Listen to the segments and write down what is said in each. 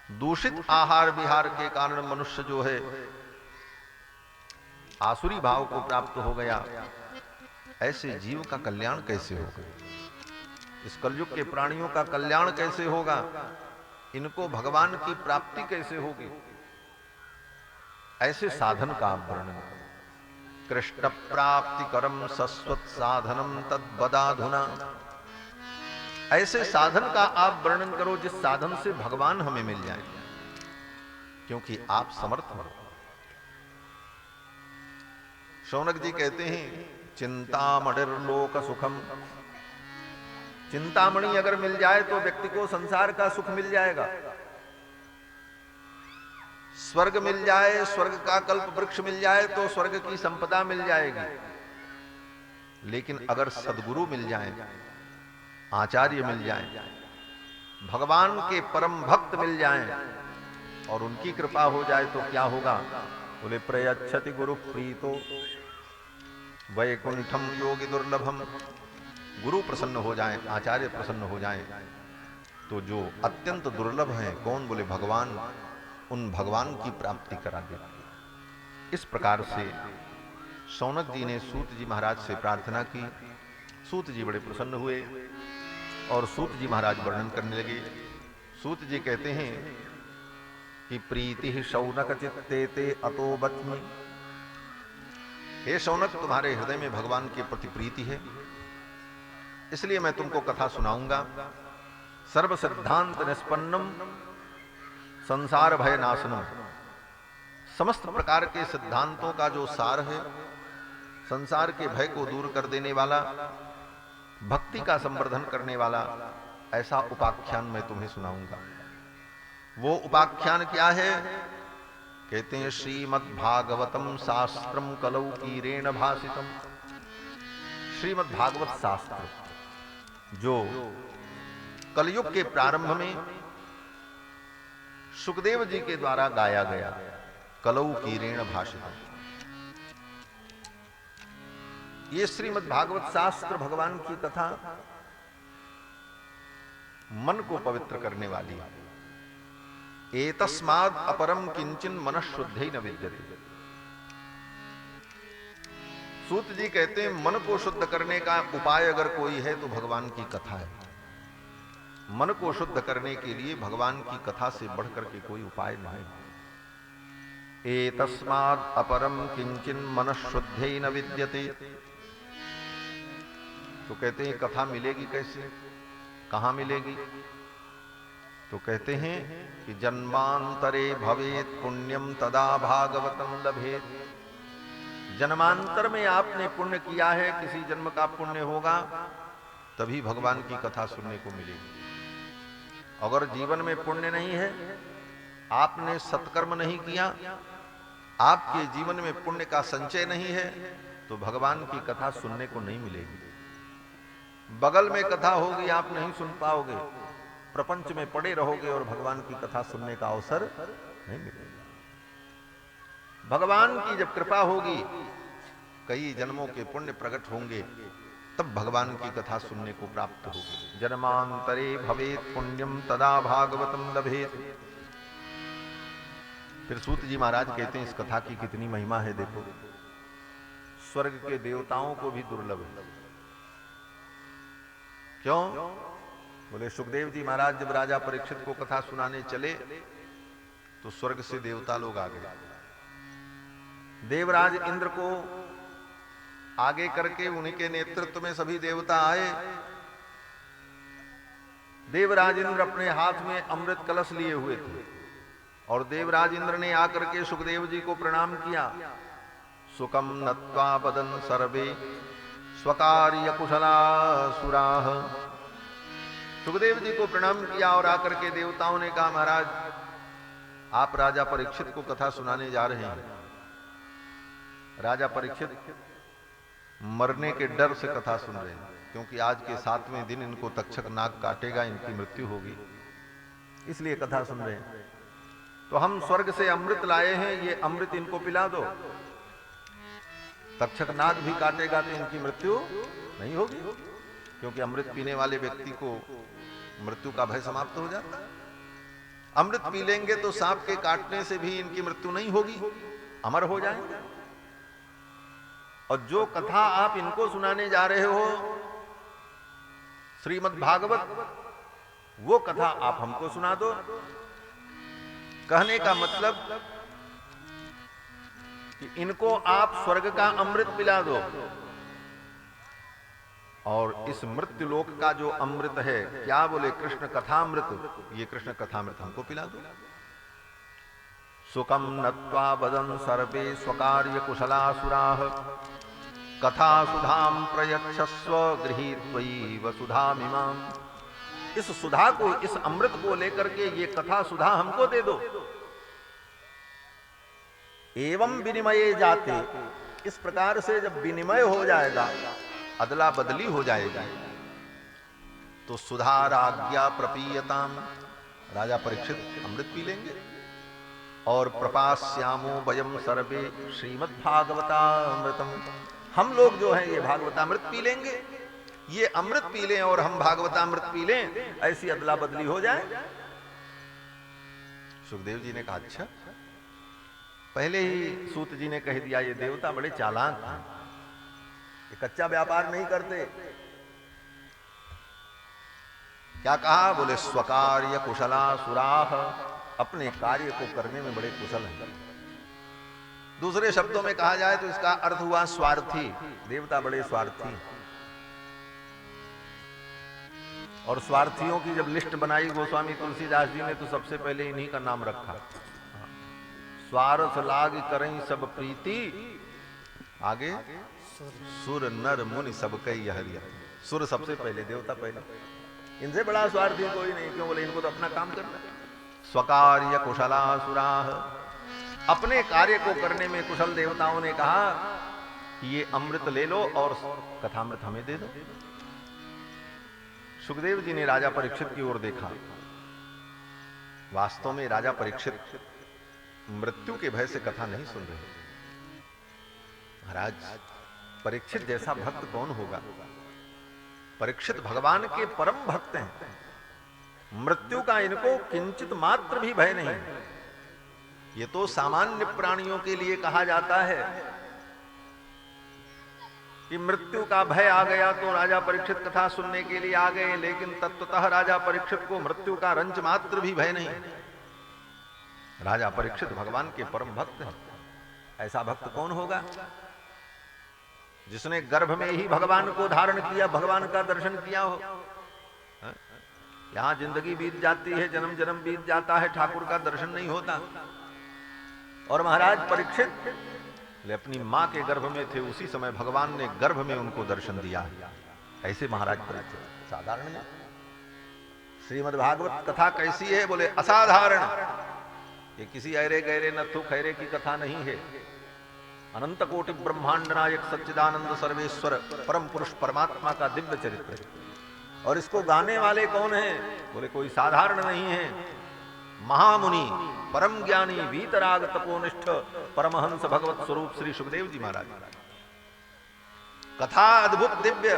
दूषित आहार विहार के कारण मनुष्य जो है आसुरी भाव को प्राप्त हो गया, ऐसे जीव का कल्याण कैसे होगा? इस कलयुग के प्राणियों का कल्याण कैसे होगा? इनको भगवान की प्राप्ति कैसे होगी? ऐसे साधन का आप वर्णन करो। कृष्ण प्राप्ति करम सस्वत साधनम तद्बदाधुना। ऐसे साधन का आप वर्णन करो जिस साधन से भगवान हमें मिल जाए, क्योंकि आप समर्थ हो। शौनक जी कहते हैं चिंतामणिर्लोक सुखम। चिंतामणि अगर मिल जाए तो व्यक्ति को संसार का सुख मिल जाएगा। स्वर्ग मिल जाए, स्वर्ग का कल्प वृक्ष मिल जाए तो स्वर्ग की संपदा मिल जाएगी। लेकिन अगर सद्गुरु मिल जाए, आचार्य मिल जाए, भगवान के परम भक्त मिल जाएं और उनकी कृपा हो जाए तो क्या होगा? बोले प्रयच्छति गुरु प्रीतो वैकुंठम योगी दुर्लभम। गुरु प्रसन्न हो जाएं, आचार्य प्रसन्न हो जाएं तो जो अत्यंत दुर्लभ हैं, कौन? बोले भगवान। उन भगवान की प्राप्ति करा दे। इस प्रकार से शौनक जी ने सूत जी महाराज से प्रार्थना की। सूत जी बड़े प्रसन्न हुए और सूत जी महाराज वर्णन करने लगे। सूत जी कहते हैं कि प्रीति शौनक चित्ते ते अतो बच्मि। हे शौनक, तुम्हारे हृदय में भगवान के प्रति प्रीति है, इसलिए मैं तुमको कथा सुनाऊंगा। सर्व सिद्धांत निष्पन्नम संसार भय नाशनम। समस्त प्रकार के सिद्धांतों का जो सार है, संसार के भय को दूर कर देने वाला, भक्ति का संवर्धन करने वाला, ऐसा उपाख्यान मैं तुम्हें सुनाऊंगा। वो उपाख्यान क्या है? कहते हैं श्रीमद् भागवतम शास्त्रम कलौ कीरेण भासितम। श्रीमद् भागवत शास्त्र जो कलयुग के प्रारंभ में सुखदेव जी के द्वारा गाया गया, कलौ कीरेण भाषितम। ये श्रीमद् भागवत शास्त्र भगवान की कथा मन को पवित्र करने वाली है। एतस्माद् अपरम किंचिन मनःशुद्धि न विद्यते। सूत जी कहते हैं मन को शुद्ध करने का उपाय अगर कोई है तो भगवान की कथा है। मन को शुद्ध करने के लिए भगवान की कथा से बढ़कर के कोई उपाय नहीं। एतस्माद् अपरम किंचिन मनःशुद्धि न विद्यते। तो कहते हैं कथा मिलेगी कैसे, कहां मिलेगी? तो कहते हैं कि जन्मांतरे भवेत पुण्यम तदा भागवतम लभेत। जन्मांतर में आपने पुण्य किया है, किसी जन्म का पुण्य होगा, तभी भगवान की कथा सुनने को मिलेगी। अगर जीवन में पुण्य नहीं है, आपने सत्कर्म नहीं किया, आपके जीवन में पुण्य का संचय नहीं है, तो भगवान की कथा सुनने को नहीं मिलेगी। बगल में कथा होगी, आप नहीं सुन पाओगे, प्रपंच में पड़े रहोगे और भगवान की कथा सुनने का अवसर नहीं मिलेगा। भगवान की जब कृपा होगी, कई जन्मों के पुण्य प्रकट होंगे, तब भगवान की कथा सुनने को प्राप्त होगी। जन्मांतरे भवेत पुण्यम तदा भागवतम लभेत। फिर सूत जी महाराज कहते हैं इस कथा की कितनी महिमा है। देखो, स्वर्ग के देवताओं को भी दुर्लभ है। क्यों? बोले सुखदेव जी महाराज जब राजा परीक्षित को कथा सुनाने चले तो स्वर्ग से देवता लोग आ गए। देवराज इंद्र को आगे करके उन्हीं के नेतृत्व में सभी देवता आए। देवराज इंद्र अपने हाथ में अमृत कलश लिए हुए थे और देवराज इंद्र ने आकर के सुखदेव जी को प्रणाम किया। सुखम नत्वा बदन सर्वे स्वकार्य कुशला सुराह। सुखदेव जी को प्रणाम किया और आकर के देवताओं ने कहा, महाराज आप राजा परीक्षित को कथा सुनाने जा रहे हैं। राजा परीक्षित मरने के डर से कथा सुन रहे हैं, क्योंकि आज के 7वें दिन इनको तक्षक नाग काटेगा, इनकी मृत्यु होगी, इसलिए कथा सुन रहे हैं। तो हम स्वर्ग से अमृत लाए हैं, ये अमृत इनको पिला दो, तक्षक नाग भी काटेगा तो इनकी मृत्यु नहीं होगी, क्योंकि अमृत पीने वाले व्यक्ति को मृत्यु का भय समाप्त हो जाता है। अमृत पी लेंगे तो सांप के काटने से भी इनकी मृत्यु नहीं होगी, अमर हो जाएंगे। और जो कथा आप इनको सुनाने जा रहे हो श्रीमद् भागवत, वो कथा आप हमको सुना दो। कहने का मतलब कि इनको आप स्वर्ग का अमृत पिला दो और इस मृत्यु लोक का जो अमृत है, क्या बोले, कृष्ण कथामृत, ये कृष्ण कथामृत हमको पिला दो। सुखम नत्वा वदन सर्वे स्वकार्य कुशलासुराः कथा सुधाम प्रयच्छस्व गृहीत्वयि वसुधामिमाम्। इस सुधा को, इस अमृत को लेकर के ये कथा सुधा हमको दे दो। एवं विनिमये जाते, इस प्रकार से जब विनिमय हो जाएगा, अदला बदली हो जाएगी, तो सुधा राज्ञा प्रपीयताम, राजा परीक्षित अमृत पी लेंगे। और प्रपास्यामो वयम सर्वे श्रीमद्भागवतामृतम, हम लोग जो हैं ये भागवतामृत पी लेंगे। ये अमृत पी लें और हम भागवतामृत पी लें, ऐसी अदला बदली हो जाए। सुखदेव जी ने कहा अच्छा। पहले ही सूत जी ने कह दिया ये देवता बड़े चालाक हैं, ये कच्चा व्यापार नहीं करते। क्या कहा, बोले स्वकार्य कुशलासुराः, अपने कार्य को करने में बड़े कुशल हैं। दूसरे शब्दों में कहा जाए तो इसका अर्थ हुआ स्वार्थी, देवता बड़े स्वार्थी। और स्वार्थियों की जब लिस्ट बनाई गोस्वामी तुलसीदास जी ने, तो सबसे पहले इन्हीं का नाम रखा, स्वार्थ लाग करें सब प्रीति, आगे सुर नर मुनि सब कई हरिया। सुर सबसे पहले, देवता पहले, इनसे बड़ा स्वार्थी कोई नहीं। क्यों बोले, इनको तो अपना काम करना है। स्वकार्य कुशलासुराः, अपने कार्य को करने में कुशल देवताओं ने कहा कि ये अमृत ले लो और कथामृत हमें दे दो। सुखदेव जी ने राजा परीक्षित की ओर देखा। वास्तव में राजा परीक्षित मृत्यु के भय से कथा नहीं सुन रहे। महाराज, परीक्षित जैसा भक्त कौन होगा? परीक्षित भगवान के परम भक्त हैं। मृत्यु का इनको किंचित मात्र भी भय नहीं। ये तो सामान्य प्राणियों के लिए कहा जाता है कि मृत्यु का भय आ गया तो राजा परीक्षित कथा सुनने के लिए आ गए, लेकिन तत्वतः राजा परीक्षित को मृत्यु का रंच मात्र भी भय नहीं। राजा परीक्षित भगवान के परम भक्त हैं। ऐसा भक्त कौन होगा जिसने गर्भ में ही भगवान को धारण किया, भगवान का दर्शन किया हो? यहां जिंदगी बीत जाती है, जन्म जन्म बीत जाता है, ठाकुर का दर्शन नहीं होता। और महाराज परीक्षित अपनी मां के गर्भ में थे, उसी समय भगवान ने गर्भ में उनको दर्शन दिया। ऐसे महाराज परीक्षित साधारण है। श्रीमद् भागवत कथा कैसी है? बोले असाधारण। ये किसी ऐरे गहरे नथु खैरे की कथा नहीं है। अनंत कोटि ब्रह्मांड नायक सच्चिदानंद सर्वेश्वर परम पुरुष परमात्मा का दिव्य चरित्र। और इसको गाने वाले कौन हैं? बोले कोई साधारण नहीं है, महामुनि परम ज्ञानी वीतराग तपोनिष्ठ परमहंस भगवत स्वरूप श्री सुखदेव जी महाराज। कथा अद्भुत दिव्य,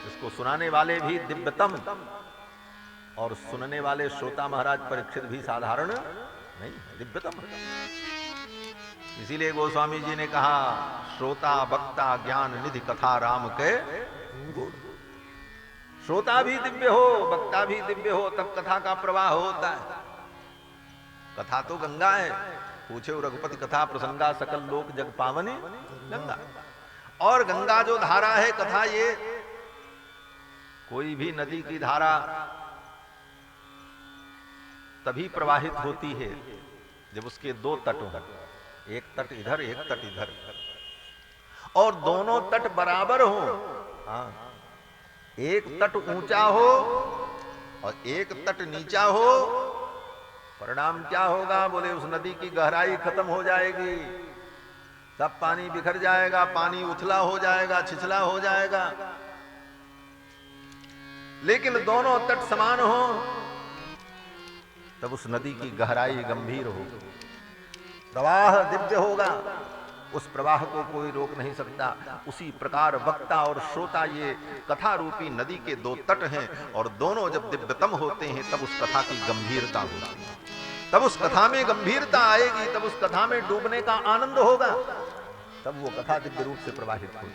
जिसको सुनाने वाले भी दिव्यतम और सुनने वाले श्रोता महाराज परीक्षित भी साधारण नहीं, दिव्यतम। इसीलिए गोस्वामी जी ने कहा श्रोता वक्ता ज्ञान निधि कथा राम के गुण। श्रोता भी दिव्य हो, वक्ता भी दिव्य हो, तब कथा का प्रवाह होता है। कथा तो गंगा है, पूछे रघुपति कथा प्रसंगा सकल लोक जग पावनी गंगा। और गंगा जो धारा है कथा, ये कोई भी नदी की धारा तभी प्रवाहित होती है जब उसके दो तट हों, एक तट इधर एक तट इधर, और दोनों तट बराबर हो। हाँ, एक तट ऊंचा हो और एक तट नीचा हो, परिणाम क्या होगा? बोले उस नदी की गहराई खत्म हो जाएगी, सब पानी बिखर जाएगा, पानी उथला हो जाएगा, छिछला हो जाएगा। लेकिन दोनों तट समान हो तब उस नदी की गहराई गंभीर हो, प्रवाह दिव्य होगा, उस प्रवाह को कोई रोक नहीं सकता। उसी प्रकार वक्ता और श्रोता ये कथा रूपी नदी के दो तट हैं, और दोनों जब दिव्यतम होते हैं तब उस कथा की गंभीरता होती है। तब उस कथा में गंभीरता आएगी, तब उस कथा में डूबने का आनंद होगा, तब वो कथा दिव्य रूप से प्रवाहित होगी।